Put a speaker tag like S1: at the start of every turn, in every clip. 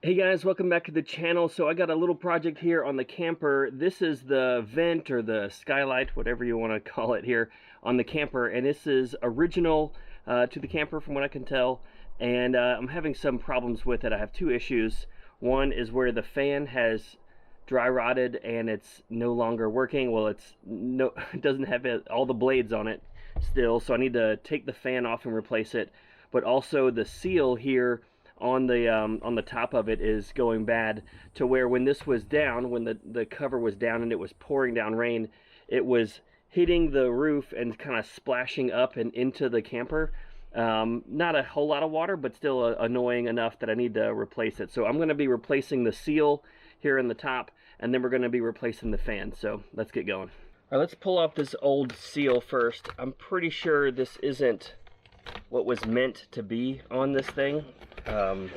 S1: Hey guys, welcome back to the channel. So I got a little project here on the camper. This is the vent or the skylight, whatever you want to call it here on the camper. And this is original to the camper from what I can tell. And I'm having some problems with it. I have two issues. One is where the fan has dry rotted and it's no longer working. Well, it doesn't have all the blades on it still. So I need to take the fan off and replace it. But also the seal here on the top of it is going bad, to where when this was down, when the cover was down and it was pouring down rain, it was hitting the roof and kind of splashing up and into the camper. Not a whole lot of water, but still annoying enough that I need to replace it. So I'm going to be replacing the seal here in the top, and then we're going to be replacing the fan. So let's get going. All right, let's pull off this old seal first. I'm pretty sure this isn't what was meant to be on this thing. I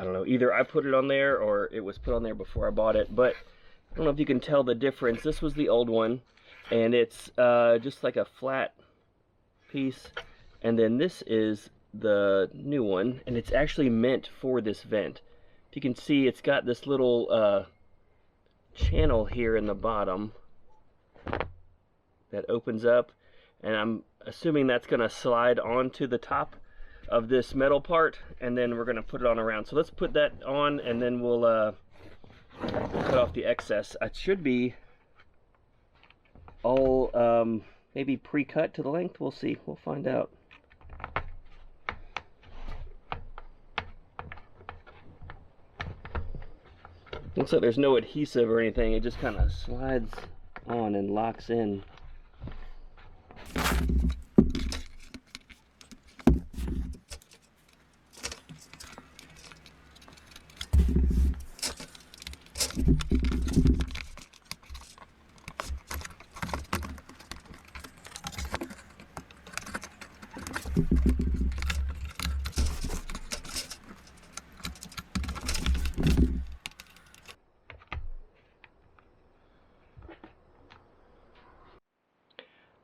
S1: don't know, either I put it on there or it was put on there before I bought it, but I don't know if you can tell the difference. This was the old one, and it's just like a flat piece, and then this is the new one, and it's actually meant for this vent. If you can see, it's got this little channel here in the bottom that opens up, and I'm assuming that's going to slide onto the top of this metal part, and then we're going to put it on around. So let's put that on, and then we'll cut off the excess. It should be all maybe pre-cut to the length. We'll see. We'll find out. Looks like there's no adhesive or anything. It just kind of slides on and locks in.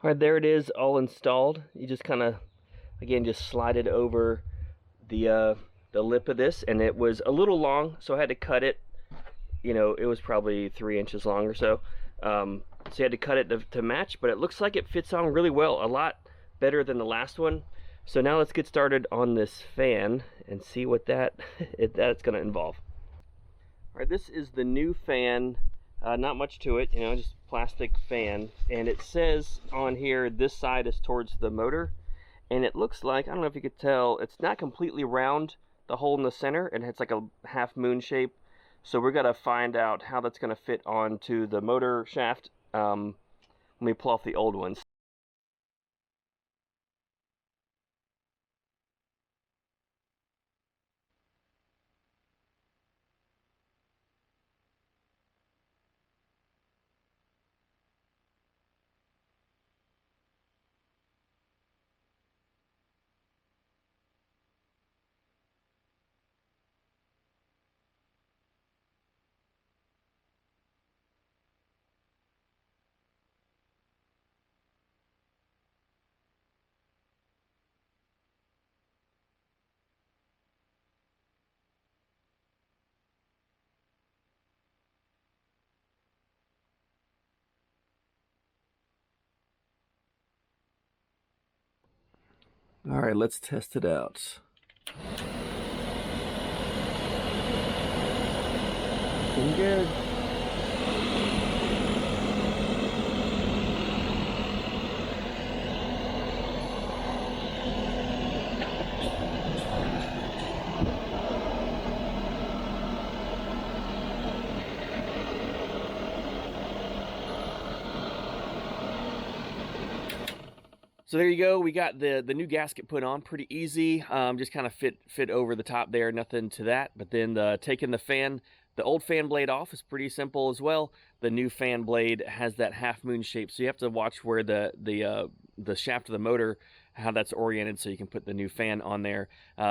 S1: All right, there it is, all installed. You just kind of, again, just slide it over the lip of this, and it was a little long, so I had to cut it. You know, it was probably 3 inches long or so. So you had to cut it to match, but it looks like it fits on really well, a lot better than the last one. So now let's get started on this fan and see what that's going to involve. All right, this is the new fan. Not much to it, you know, just plastic fan. And it says on here, this side is towards the motor. And it looks like, I don't know if you could tell, it's not completely round, the hole in the center, and it's like a half moon shape. So we're gonna find out how that's gonna fit onto the motor shaft when we pull off the old ones. All right, let's test it out. Looking good. So there you go. We got the new gasket put on, pretty easy. Just kind of fit over the top there, nothing to that. But then taking the old fan blade off is pretty simple as well. The new fan blade has that half moon shape, so you have to watch where the shaft of the motor, how that's oriented, so you can put the new fan on there.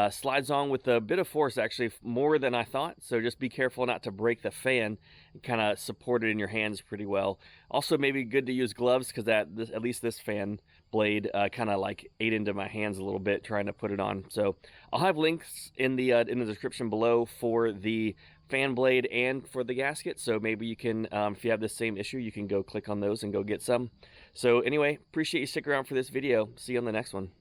S1: Slides on with a bit of force, actually, more than I thought. So just be careful not to break the fan, and kind of support it in your hands pretty well. Also, maybe good to use gloves, because at least this fan blade kind of like ate into my hands a little bit trying to put it on. So I'll have links in the description below for the fan blade and for the gasket. So maybe you can, if you have the same issue, you can go click on those and go get some. So anyway, appreciate you sticking around for this video. See you on the next one.